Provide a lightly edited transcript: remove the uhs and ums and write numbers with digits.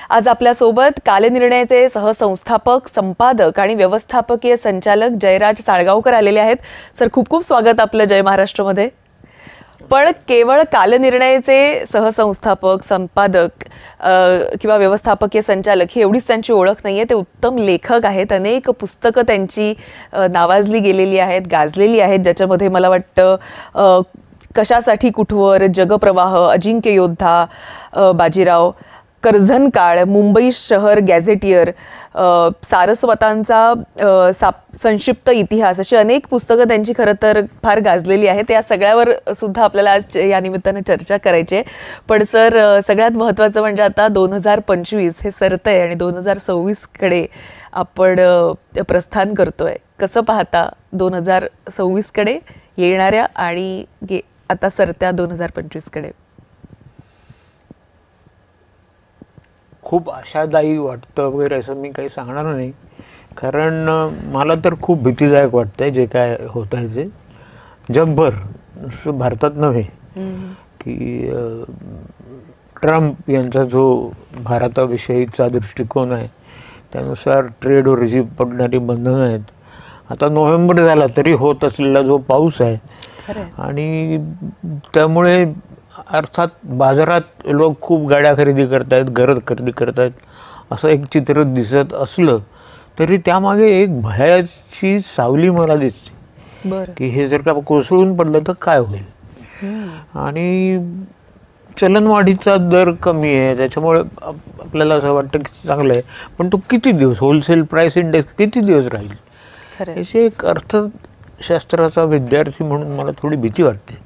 आज आपल्यासोबत कालनिर्णयचे सहसंस्थापक, संपादक आणि व्यवस्थापकीय संचालक जयराज साळगावकर आलेले आहेत. सर, खूप खूप स्वागत आपलं जय महाराष्ट्रमध्ये. पण केवळ कालनिर्णयचे सहसंस्थापक, संपादक किंवा व्यवस्थापकीय संचालक ही एवढीच त्यांची ओळख नाहीये. ते उत्तम लेखक आहेत. अनेक पुस्तकं त्यांची नावाजली गेलेली आहेत, गाजलेली आहेत, ज्याच्यामध्ये मला वाटतं कशासाठी कुठवर, जगप्रवाह, अजिंक्य योद्धा, बाजीराव, कर्झन काळ, मुंबई शहर गॅझेटियर, सारस्वतांचा संक्षिप्त इतिहास, अशी अनेक पुस्तकं त्यांची खरं तर फार गाजलेली आहेत. त्या सगळ्यावर सुद्धा आपल्याला आज या निमित्तानं चर्चा करायची आहे. पण सर, सगळ्यात महत्त्वाचं म्हणजे आता 2025 हे सरतंय आणि 2026कडे आपण प्रस्थान करतोय. कसं पाहता 2026कडे येणाऱ्या आणि आता सरत्या 2025कडे? खूप आशादायी वाटतं वगैरे असं मी काही सांगणार नाही, कारण मला तर खूप भीतीदायक वाटतंय जे काय होत आहे ते जगभर, भारतात नव्हे. की ट्रम्प यांचा जो भारताविषयीचा दृष्टिकोन आहे त्यानुसार ट्रेडवर जी पडणारी बंधनं आहेत, आता नोव्हेंबर झाला तरी होत असलेला जो पाऊस आहे आणि त्यामुळे अर्थात बाजारात लोक खूप गाड्या खरेदी करतायत, घर खरेदी करतायत, असं एक चित्र दिसत असलं तरी त्यामागे एक भयाची सावली मला दिसते की हे जर का कोसळून पडलं तर काय होईल. आणि चलनवाढीचा दर कमी आहे, त्याच्यामुळे आपल्याला असं वाटतं की चांगलं आहे. पण तो किती दिवस, होलसेल प्राइस इंडेक्स किती दिवस राहील, याची एक अर्थशास्त्राचा विद्यार्थी म्हणून मला थोडी भीती वाटते.